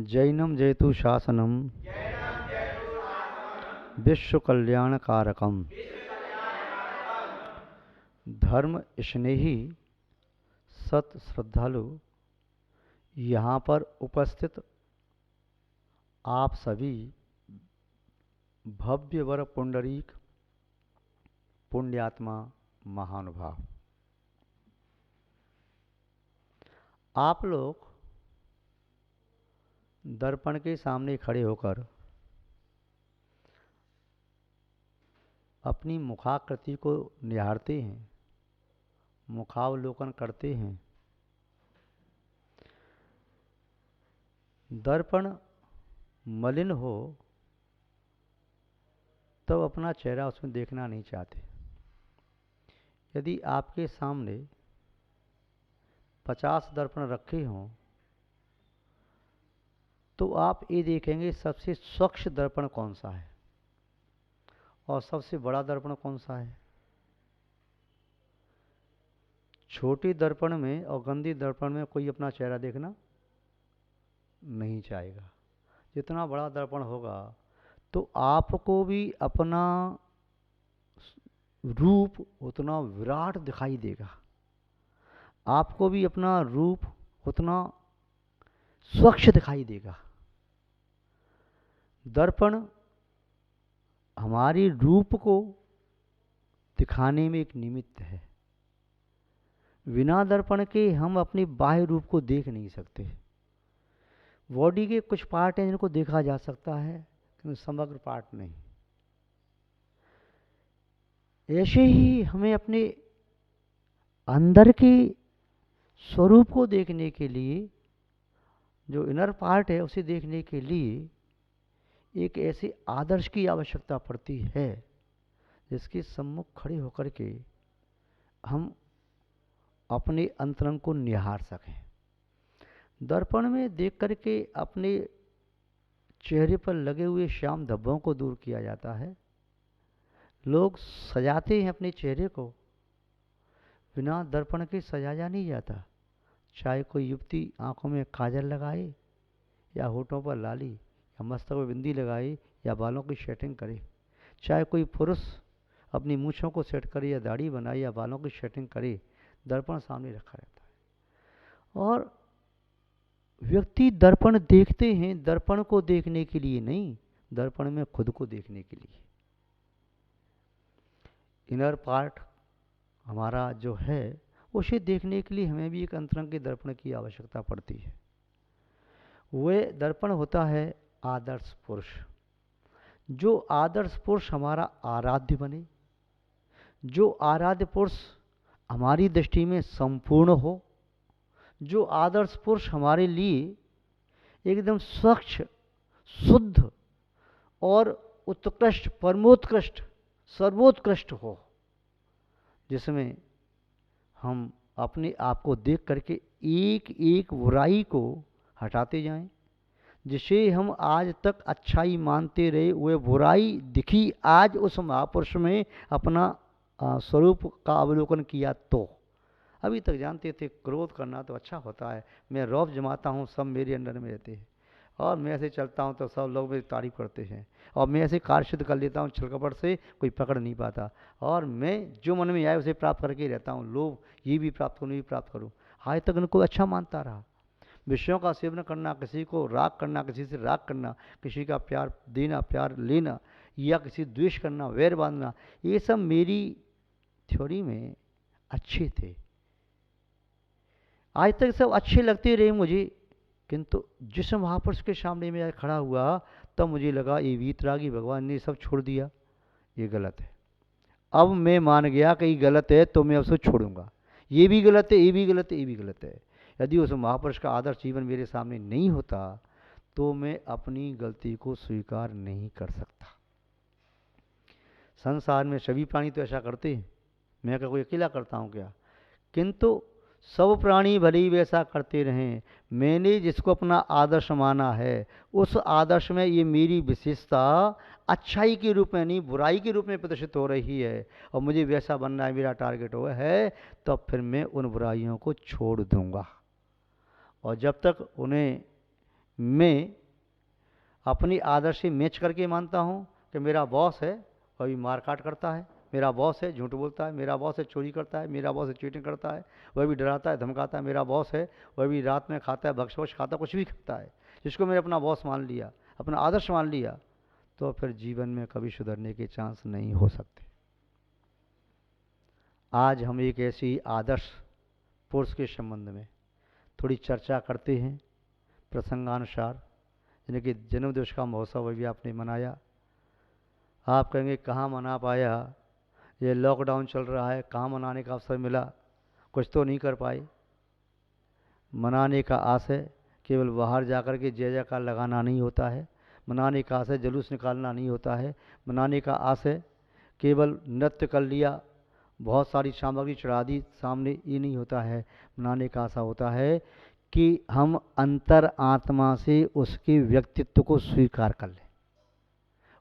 जैनम जयतु शासनम विश्व कल्याणकारकम धर्म स्नेही सत श्रद्धालु यहाँ पर उपस्थित आप सभी भव्य वर पुंडरीक पुण्यात्मा महानुभाव, आप लोग दर्पण के सामने खड़े होकर अपनी मुखाकृति को निहारते हैं, मुखावलोकन करते हैं। दर्पण मलिन हो तब अपना चेहरा उसमें देखना नहीं चाहते। यदि आपके सामने 50 दर्पण रखे हों तो आप ये देखेंगे सबसे स्वच्छ दर्पण कौन सा है और सबसे बड़ा दर्पण कौन सा है। छोटी दर्पण में और गंदी दर्पण में कोई अपना चेहरा देखना नहीं चाहेगा। जितना बड़ा दर्पण होगा तो आपको भी अपना रूप उतना विराट दिखाई देगा, आपको भी अपना रूप उतना स्वच्छ दिखाई देगा। दर्पण हमारी रूप को दिखाने में एक निमित्त है। बिना दर्पण के हम अपने बाह्य रूप को देख नहीं सकते। बॉडी के कुछ पार्ट हैं जिनको देखा जा सकता है लेकिन समग्र पार्ट नहीं। ऐसे ही हमें अपने अंदर के स्वरूप को देखने के लिए, जो इनर पार्ट है उसे देखने के लिए एक ऐसे आदर्श की आवश्यकता पड़ती है जिसके सम्मुख खड़े होकर के हम अपने अंतरंग को निहार सकें। दर्पण में देख करके अपने चेहरे पर लगे हुए श्याम धब्बों को दूर किया जाता है। लोग सजाते हैं अपने चेहरे को, बिना दर्पण के सजाया नहीं जाता। चाहे कोई युवती आंखों में काजल लगाए या होठों पर लाली या मस्तक पर बिंदी लगाए या बालों की सेटिंग करे, चाहे कोई पुरुष अपनी मूछों को सेट करे या दाढ़ी बनाए या बालों की सेटिंग करे, दर्पण सामने रखा रहता है। और व्यक्ति दर्पण देखते हैं दर्पण को देखने के लिए नहीं, दर्पण में खुद को देखने के लिए। इनर पार्ट हमारा जो है उसे देखने के लिए हमें भी एक अंतरंग के दर्पण की आवश्यकता पड़ती है। वह दर्पण होता है आदर्श पुरुष। जो आदर्श पुरुष हमारा आराध्य बने, जो आराध्य पुरुष हमारी दृष्टि में संपूर्ण हो, जो आदर्श पुरुष हमारे लिए एकदम स्वच्छ, शुद्ध और उत्कृष्ट, परमोत्कृष्ट, सर्वोत्कृष्ट हो, जिसमें हम अपने आप को देख करके एक एक बुराई को हटाते जाएं, जिसे हम आज तक अच्छाई मानते रहे वह बुराई दिखी आज उस महापुरुष में अपना स्वरूप का अवलोकन किया। तो अभी तक जानते थे क्रोध करना तो अच्छा होता है, मैं रौब जमाता हूँ, सब मेरे अंडर में रहते हैं और मैं ऐसे चलता हूँ तो सब लोग मेरी तारीफ करते हैं और मैं ऐसे कार्य सिद्ध कर लेता हूँ, छलकपट से कोई पकड़ नहीं पाता और मैं जो मन में आए उसे प्राप्त करके ही रहता हूँ। लोभ ये भी प्राप्त करूँ, ये भी प्राप्त करूँ, आज तक उनको अच्छा मानता रहा। विषयों का सेवन करना, किसी को राग करना, किसी से राग करना, किसी का प्यार देना, प्यार लेना या किसी द्वेष करना, वैर बांधना, ये सब मेरी थ्योरी में अच्छे थे। आज तक सब अच्छे लगते रहे मुझे, किंतु जिस महापुरुष के सामने मैं खड़ा हुआ तब मुझे लगा ये वीतरागी भगवान ने सब छोड़ दिया, ये गलत है। अब मैं मान गया कि ये गलत है तो मैं उसको छोड़ूंगा। ये भी गलत है, ये भी गलत है, ये भी गलत है। यदि उस महापुरुष का आदर्श जीवन मेरे सामने नहीं होता तो मैं अपनी गलती को स्वीकार नहीं कर सकता। संसार में सभी प्राणी तो ऐसा करते हैं, मैं क्या कोई अकेला करता हूँ क्या? किंतु सब प्राणी भले ही वैसा करते रहें, मैंने जिसको अपना आदर्श माना है उस आदर्श में ये मेरी विशेषता अच्छाई के रूप में नहीं बुराई के रूप में प्रदर्शित हो रही है और मुझे वैसा बनना है, मेरा टारगेट वो है, तो फिर मैं उन बुराइयों को छोड़ दूंगा। और जब तक उन्हें मैं अपनी आदर्श से मैच करके मानता हूँ कि मेरा बॉस है वह भी मारकाट करता है, मेरा बॉस है झूठ बोलता है, मेरा बॉस है चोरी करता है, मेरा बॉस है चीटिंग करता है, वह भी डराता है धमकाता है, मेरा बॉस है वह भी रात में खाता है, बख्श खाता है, कुछ भी करता है, जिसको मैंने अपना बॉस मान लिया, अपना आदर्श मान लिया, तो फिर जीवन में कभी सुधरने के चांस नहीं हो सकते। आज हम एक ऐसी आदर्श पुरुष के संबंध में थोड़ी चर्चा करते हैं प्रसंगानुसार, यानी कि जन्मदिवस का महोत्सव भी आपने मनाया। आप कहेंगे कहाँ मना पाया, ये लॉकडाउन चल रहा है, कहाँ मनाने का अवसर मिला, कुछ तो नहीं कर पाए। मनाने का आशय केवल बाहर जाकर के जय जयकार लगाना नहीं होता है, मनाने का आशय जुलूस निकालना नहीं होता है, मनाने का आशय केवल नृत्य कर लिया, बहुत सारी सामग्री चढ़ा दी सामने, ये नहीं होता है। मनाने का आशा होता है कि हम अंतर आत्मा से उसके व्यक्तित्व को स्वीकार कर लें।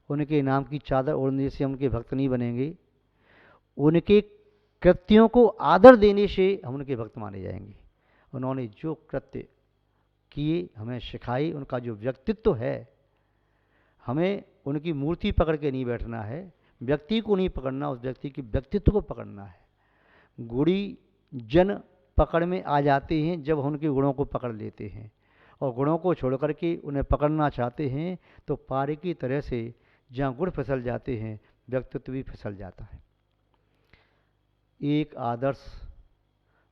उनके नाम की चादर ओढ़ने से हम उनके भक्त नहीं बनेंगे, उनके कृत्यों को आदर देने से हम उनके भक्त माने जाएंगे। उन्होंने जो कृत्य किए हमें सिखाई, उनका जो व्यक्तित्व है, हमें उनकी मूर्ति पकड़ के नहीं बैठना है, व्यक्ति को नहीं पकड़ना, उस व्यक्ति के व्यक्तित्व को पकड़ना है। गुणी जन पकड़ में आ जाते हैं जब उनके गुणों को पकड़ लेते हैं, और गुणों को छोड़ करके उन्हें पकड़ना चाहते हैं तो पारे की तरह से जहाँ गुण फिसल जाते हैं व्यक्तित्व भी फिसल जाता है। एक आदर्श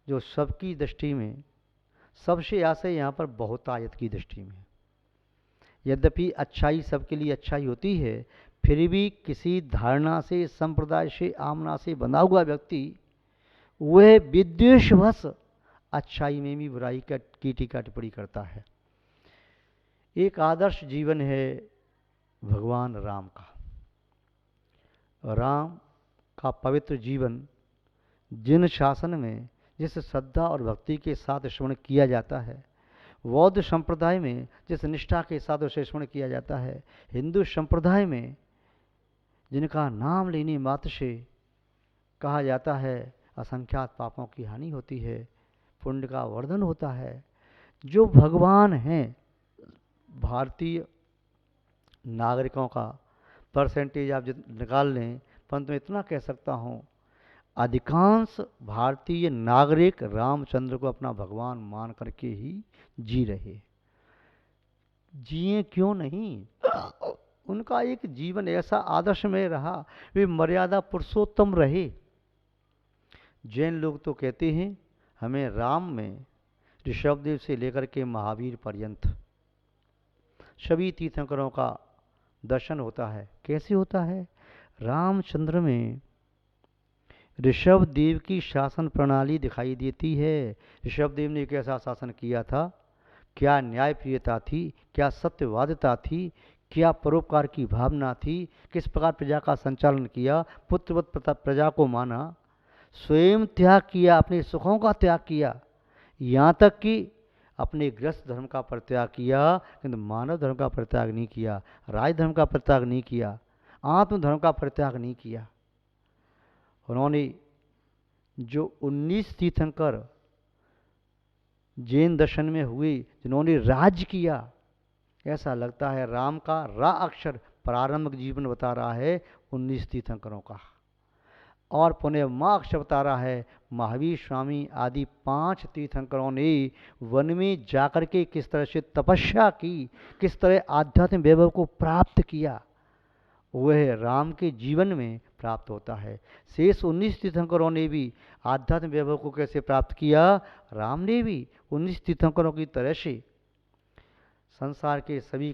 जो सबकी दृष्टि में सबसे आशय यहाँ पर बहुतायत की दृष्टि में, यद्यपि अच्छाई सबके लिए अच्छाई होती है, फिर भी किसी धारणा से, संप्रदाय से, आमना से बंधा हुआ व्यक्ति वह विद्वेषवश अच्छाई में भी बुराई की टीका टिप्पणी करता है। एक आदर्श जीवन है भगवान राम का। राम का पवित्र जीवन जिन शासन में जिस श्रद्धा और भक्ति के साथ स्मरण किया जाता है, बौद्ध संप्रदाय में जिस निष्ठा के साथ उसे स्मरण किया जाता है, हिंदू संप्रदाय में जिनका नाम लेने मात्र से कहा जाता है असंख्यात पापों की हानि होती है, पुण्य का वर्धन होता है, जो भगवान हैं, भारतीय नागरिकों का परसेंटेज आप निकाल लें, परंतु मैं इतना कह सकता हूँ अधिकांश भारतीय नागरिक रामचंद्र को अपना भगवान मान करके ही जी रहे। जिए क्यों नहीं, उनका एक जीवन ऐसा आदर्श में रहा, वे मर्यादा पुरुषोत्तम रहे। जैन लोग तो कहते हैं हमें राम में ऋषभदेव से लेकर के महावीर पर्यंत सभी तीर्थंकरों का दर्शन होता है। कैसे होता है? रामचंद्र में ऋषभदेव की शासन प्रणाली दिखाई देती है। ऋषभदेव ने कैसा शासन किया था, क्या न्यायप्रियता थी, क्या सत्यवादिता थी, क्या परोपकार की भावना थी, किस प्रकार प्रजा का संचालन किया, पुत्रवत प्रजा को माना, स्वयं त्याग किया, अपने सुखों का त्याग किया, यहाँ तक कि अपने गृहस्थ धर्म का परित्याग किया, किंतु मानव धर्म का परित्याग नहीं किया, राज धर्म का परित्याग नहीं किया, आत्म धर्म का परित्याग नहीं किया। उन्होंने जो 19 तीर्थंकर जैन दर्शन में हुए, जिन्होंने राज्य किया, ऐसा लगता है राम का रा अक्षर प्रारंभिक जीवन बता रहा है 19 तीर्थंकरों का, और पुनः माँ अक्षर बता रहा है महावीर स्वामी आदि 5 तीर्थंकरों ने वन में जाकर के किस तरह से तपस्या की, किस तरह आध्यात्मिक वैभव को प्राप्त किया, वह राम के जीवन में प्राप्त होता है। शेष 19 तीर्थंकरों ने भी आध्यात्मिक वैभव को कैसे प्राप्त किया, राम ने भी 19 तीर्थंकरों की तरह से संसार के सभी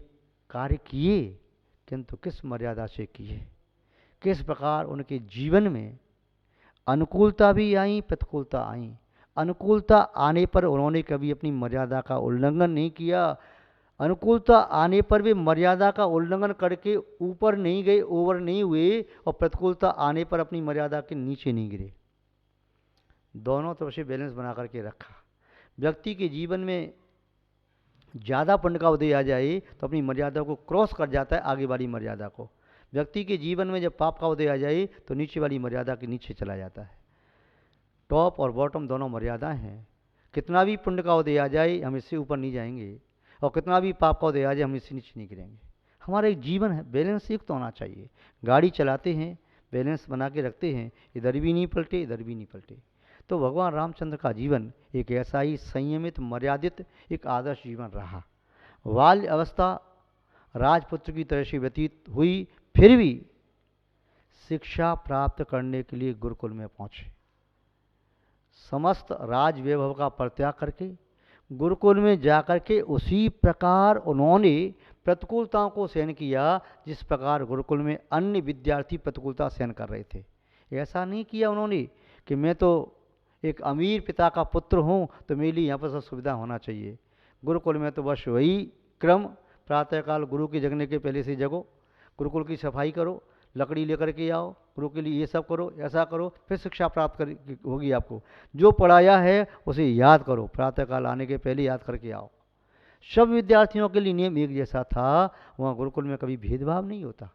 कार्य किए, किंतु किस मर्यादा से किए, किस प्रकार उनके जीवन में अनुकूलता भी आई, प्रतिकूलता आई। अनुकूलता आने पर उन्होंने कभी अपनी मर्यादा का उल्लंघन नहीं किया, अनुकूलता आने पर भी मर्यादा का उल्लंघन करके ऊपर नहीं गए, ओवर नहीं हुए, और प्रतिकूलता आने पर अपनी मर्यादा के नीचे नहीं गिरे। दोनों तरफ से बैलेंस बना करके रखा। व्यक्ति के जीवन में ज़्यादा पुण्य का उदय आ जाए तो अपनी मर्यादा को क्रॉस कर जाता है आगे वाली मर्यादा को। व्यक्ति के जीवन में जब पाप का उदय आ जाए तो नीचे वाली मर्यादा के नीचे चला जाता है। टॉप और बॉटम दोनों मर्यादाएं हैं। कितना भी पुण्य का उदय आ जाए हम इससे ऊपर नहीं जाएंगे, और कितना भी पाप का उदय आ जाए हम इससे नीचे नहीं गिरेंगे। हमारा एक जीवन है बैलेंस युक्त तो होना चाहिए। गाड़ी चलाते हैं बैलेंस बना के रखते हैं, इधर भी नहीं पलटे इधर भी नहीं पलटे। तो भगवान रामचंद्र का जीवन एक ऐसा ही संयमित मर्यादित एक आदर्श जीवन रहा। बाल्य अवस्था राजपुत्र की तरह से व्यतीत हुई, फिर भी शिक्षा प्राप्त करने के लिए गुरुकुल में पहुंचे। समस्त राज वैभव का परित्याग करके गुरुकुल में जाकर के उसी प्रकार उन्होंने प्रतिकूलताओं को सहन किया जिस प्रकार गुरुकुल में अन्य विद्यार्थी प्रतिकूलता सहन कर रहे थे। ऐसा नहीं किया उन्होंने कि मैं तो एक अमीर पिता का पुत्र हूँ तो मेरे लिए यहाँ पर सब सुविधा होना चाहिए। गुरुकुल में तो बस वही क्रम, प्रातःकाल गुरु के जगने के पहले से जगो, गुरुकुल की सफाई करो, लकड़ी लेकर के आओ, गुरु के लिए ये सब करो, ऐसा करो, फिर शिक्षा प्राप्त कर होगी आपको। जो पढ़ाया है उसे याद करो, प्रातःकाल आने के पहले याद करके आओ। सब विद्यार्थियों के लिए नियम एक जैसा था, वहाँ गुरुकुल में कभी भेदभाव नहीं होता।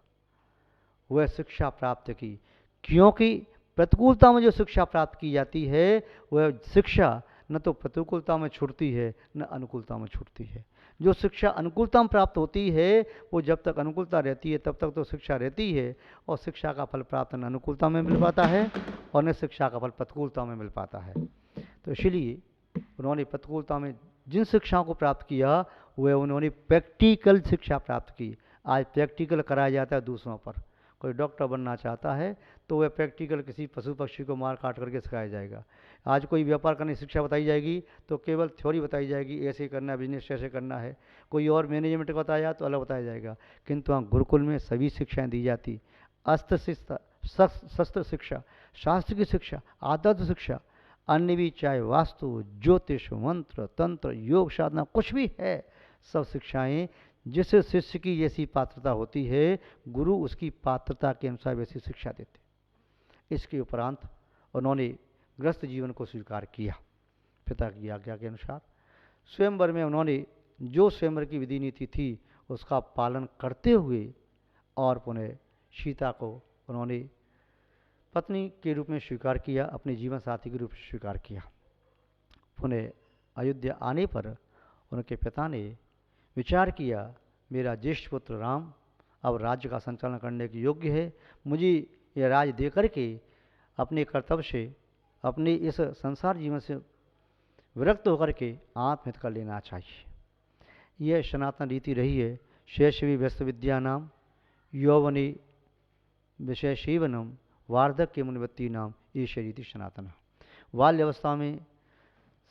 वह शिक्षा प्राप्त की, क्योंकि प्रतिकूलता में जो शिक्षा प्राप्त की जाती है वह शिक्षा न तो प्रतिकूलता में छूटती है न अनुकूलता में छूटती है। जो शिक्षा अनुकूलता में प्राप्त होती है वो जब तक अनुकूलता रहती है तब तक तो शिक्षा रहती है, और शिक्षा का फल प्राप्त न अनुकूलता में मिल पाता है और न शिक्षा का फल प्रतिकूलता में मिल पाता है। तो इसलिए उन्होंने प्रतिकूलता में जिन शिक्षाओं को प्राप्त किया वह उन्होंने प्रैक्टिकल शिक्षा प्राप्त की। आज प्रैक्टिकल कराया जाता है दूसरों पर। कोई डॉक्टर बनना चाहता है तो वह प्रैक्टिकल किसी पशु पक्षी को मार काट करके सिखाया जाएगा। आज कोई व्यापार करने की शिक्षा बताई जाएगी तो केवल थ्योरी बताई जाएगी, ऐसे करना है, बिजनेस कैसे करना है। कोई और मैनेजमेंट का बताया तो अलग बताया जाएगा। किंतु वहाँ गुरुकुल में सभी शिक्षाएं दी जाती, अस्त्र शिक्षा, शस्त्र शिक्षा, शास्त्र की शिक्षा, आदर्श शिक्षा, अन्य भी, चाहे वास्तु, ज्योतिष, मंत्र, तंत्र, योग साधना, कुछ भी है, सब शिक्षाएं जिस शिष्य की जैसी पात्रता होती है गुरु उसकी पात्रता के अनुसार वैसी शिक्षा देते। इसके उपरांत उन्होंने गृहस्थ जीवन को स्वीकार किया पिता की आज्ञा के अनुसार। स्वयंवर में उन्होंने जो स्वयंवर की विधि नीति थी उसका पालन करते हुए और पुनः सीता को उन्होंने पत्नी के रूप में स्वीकार किया, अपने जीवन साथी के रूप में स्वीकार किया। पुनः अयोध्या आने पर उनके पिता ने विचार किया मेरा ज्येष्ठ पुत्र राम अब राज्य का संचालन करने के योग्य है, मुझे यह राज्य दे करके अपने कर्तव्य से, अपने इस संसार जीवन से विरक्त होकर के आत्महित कर लेना चाहिए। यह सनातन रीति रही है। शैशवी व्यस्त विद्या नाम यौवने विषय सेवनम वार्धक्य मुनिवृत्ति नाम ये रीति सनातन। बाल्यावस्था में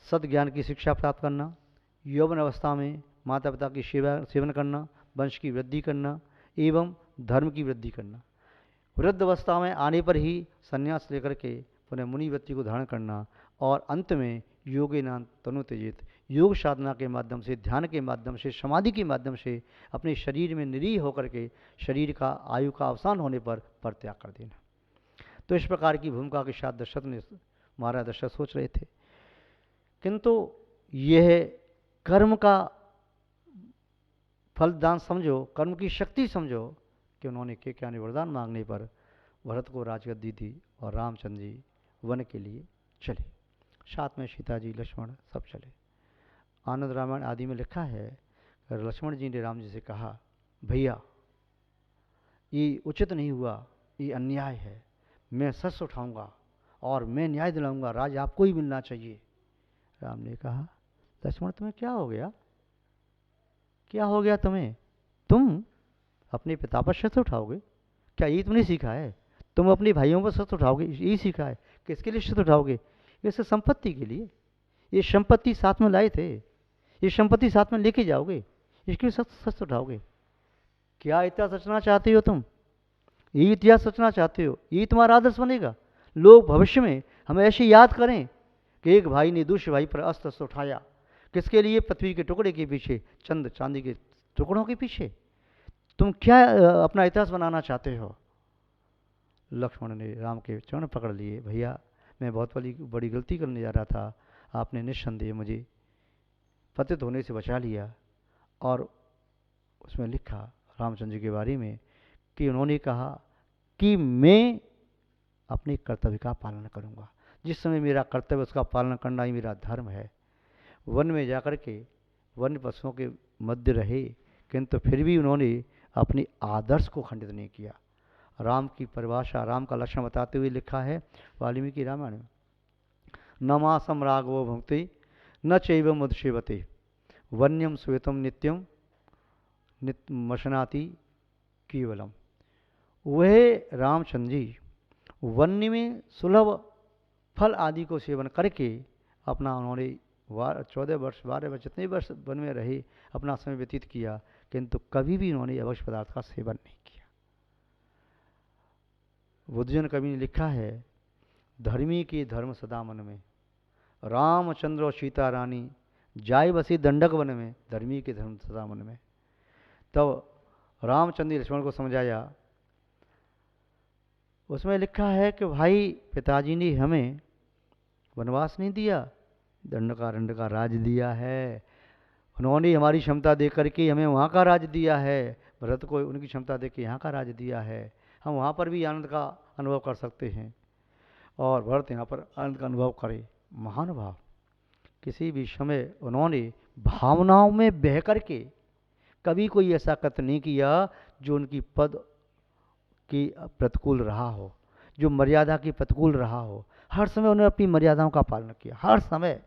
सद्ज्ञान की शिक्षा प्राप्त करना, यौवन अवस्था में माता पिता की सेवन करना, वंश की वृद्धि करना एवं धर्म की वृद्धि करना, वृद्ध अवस्था में आने पर ही संन्यास लेकर के पुनः मुनिवृत्ति को धारण करना, और अंत में योगेनां तनु त्यजेत, योग साधना के माध्यम से, ध्यान के माध्यम से, समाधि के माध्यम से अपने शरीर में निरीह होकर के शरीर का आयु का अवसान होने पर परित्याग कर देना। तो इस प्रकार की भूमिका के साथ दशरथ ने महाराज दशरथ सोच रहे थे, किंतु यह कर्म का फलदान समझो, कर्म की शक्ति समझो कि उन्होंने क्या वरदान मांगने पर भरत को राजगद्दी दी और रामचंद्र जी वन के लिए चले, साथ में सीता जी लक्ष्मण सब चले। आनंद रामायण आदि में लिखा है लक्ष्मण जी ने राम जी से कहा भैया ये उचित नहीं हुआ, ये अन्याय है, मैं सच उठाऊंगा और मैं न्याय दिलाऊंगा, राज आपको ही मिलना चाहिए। राम ने कहा लक्ष्मण तुम्हें क्या हो गया, क्या हो गया तुम्हें, तुम अपने पिता पर शस्त्र उठाओगे, क्या ये तुमने सीखा है? तुम अपने भाइयों पर शस्त्र उठाओगे, यही सीखा है? किसके लिए शस्त्र उठाओगे? इस संपत्ति के लिए, ये संपत्ति साथ में लाए थे, ये संपत्ति साथ में लेके जाओगे, इसके लिए शस्त्र उठाओगे? क्या इतिहास रचना चाहते हो तुम? ये इतिहास रचना चाहते हो? ये तुम्हारा आदर्श बनेगा? लोग भविष्य में हमें ऐसे याद करें कि एक भाई ने दूसरे भाई पर अस्त्र उठाया, किसके लिए? पृथ्वी के टुकड़े के पीछे, चंद चांदी के टुकड़ों के पीछे। तुम क्या अपना इतिहास बनाना चाहते हो? लक्ष्मण ने राम के चरण पकड़ लिए, भैया मैं बहुत बड़ी गलती करने जा रहा था, आपने निस्संदेह मुझे पतित होने से बचा लिया। और उसमें लिखा रामचंद्र जी के बारे में कि उन्होंने कहा कि मैं अपने कर्तव्य का पालन करूंगा, जिस समय मेरा कर्तव्य उसका पालन करना ही मेरा धर्म है। वन में जाकर के वन्य पशुओं के मध्य रहे, किंतु फिर भी उन्होंने अपने आदर्श को खंडित नहीं किया। राम की परिभाषा, राम का लक्षण बताते हुए लिखा है वाल्मीकि रामायण में, न मासम राघवो भुंक्ति न चैव मुदसेवते वन्यम श्वेतम नित्यम मशनाति केवलम। वह रामचंद्र जी वन्य में सुलभ फल आदि को सेवन करके अपना उन्होंने 14 वर्ष 12 वर्ष जितने वर्ष वन में रहे अपना समय व्यतीत किया, किंतु कभी भी उन्होंने अवश्य पदार्थ का सेवन नहीं किया। बुद्धजन कवि ने लिखा है, धर्मी के धर्म सदा मन में, रामचंद्र और सीता रानी जाय बसी दंडक वन में, धर्मी के धर्म सदा मन में। तब रामचंद्र ने लक्ष्मण को समझाया, उसमें लिखा है कि भाई पिताजी ने हमें वनवास नहीं दिया, दंडकारण्य का राज दिया है। उन्होंने हमारी क्षमता दे करके हमें वहाँ का राज दिया है, भरत को उनकी क्षमता दे के यहाँ का राज दिया है। हम वहाँ पर भी आनंद का अनुभव कर सकते हैं और भरत यहाँ पर आनंद का अनुभव करे। महान भाव, किसी भी समय उन्होंने भावनाओं में बह करके कभी कोई ऐसा कृत्य नहीं किया जो उनकी पद की प्रतिकूल रहा हो, जो मर्यादा की प्रतिकूल रहा हो। हर समय उन्होंने अपनी मर्यादाओं का पालन किया, हर समय।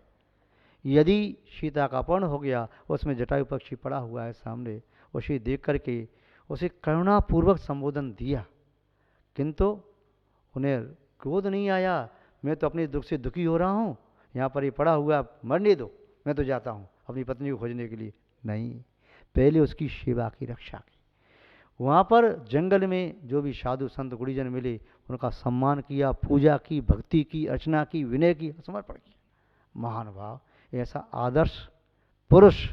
यदि सीता का अपहरण हो गया, उसमें जटायु पक्षी पड़ा हुआ है सामने, उसे देख करके उसे करुणापूर्वक संबोधन दिया, किंतु उन्हें क्रोध नहीं आया, मैं तो अपने दुख से दुखी हो रहा हूँ, यहाँ पर ये पड़ा हुआ मरने दो, मैं तो जाता हूँ अपनी पत्नी को खोजने के लिए। नहीं, पहले उसकी सेवा की, रक्षा की। वहाँ पर जंगल में जो भी साधु संत गुरुजन मिले उनका सम्मान किया, पूजा की, भक्ति की, अर्चना की, विनय की, समर्पण किया। महान भाव, ऐसा आदर्श पुरुष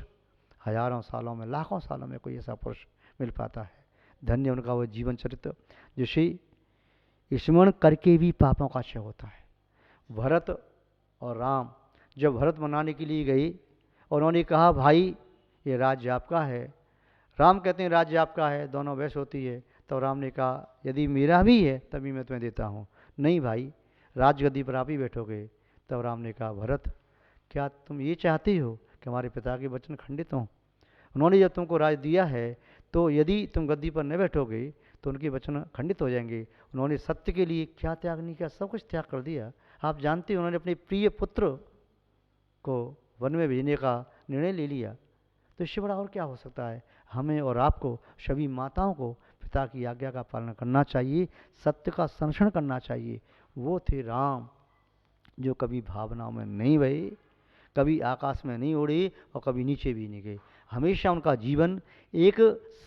हजारों सालों में, लाखों सालों में कोई ऐसा पुरुष मिल पाता है। धन्य उनका वो जीवन चरित्र जिसे स्मरण करके भी पापों का क्षय होता है। भरत और राम जब भरत मनाने के लिए गए और उन्होंने कहा, भाई ये राज्य आपका है, राम कहते हैं राज्य आपका है, दोनों बहस होती है। तो राम ने कहा, यदि मेरा भी है तभी मैं तुम्हें देता हूँ। नहीं भाई, राजगद्दी पर आप ही बैठोगे। तब राम ने कहा, भरत क्या तुम ये चाहते हो कि हमारे पिता के वचन खंडित हों? उन्होंने जब तुमको राज दिया है तो यदि तुम गद्दी पर न बैठोगे तो उनके वचन खंडित हो जाएंगे। उन्होंने सत्य के लिए क्या त्याग नहीं किया, सब कुछ त्याग कर दिया। आप जानते हो, उन्होंने अपने प्रिय पुत्र को वन में भेजने का निर्णय ले लिया। तो इससे बड़ा और क्या हो सकता है? हमें और आपको, सभी माताओं को पिता की आज्ञा का पालन करना चाहिए, सत्य का संरक्षण करना चाहिए। वो थे राम जो कभी भावनाओं में नहीं बहे, कभी आकाश में नहीं उड़े और कभी नीचे भी नहीं गए। हमेशा उनका जीवन एक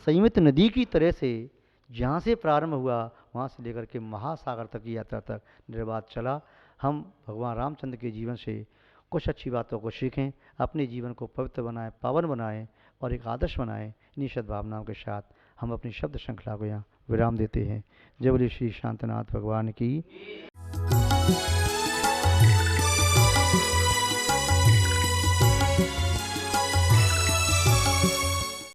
संयमित नदी की तरह से जहाँ से प्रारंभ हुआ वहाँ से लेकर के महासागर तक की यात्रा तक निर्बाध चला। हम भगवान रामचंद्र के जीवन से कुछ अच्छी बातों को सीखें, अपने जीवन को पवित्र बनाएं, पावन बनाएं और एक आदर्श बनाएं। इन्हीं सद्भावनाओं के साथ हम अपनी शब्द श्रृंखला को यहाँ विराम देते हैं। जय बोले श्री शांतनाथ भगवान की।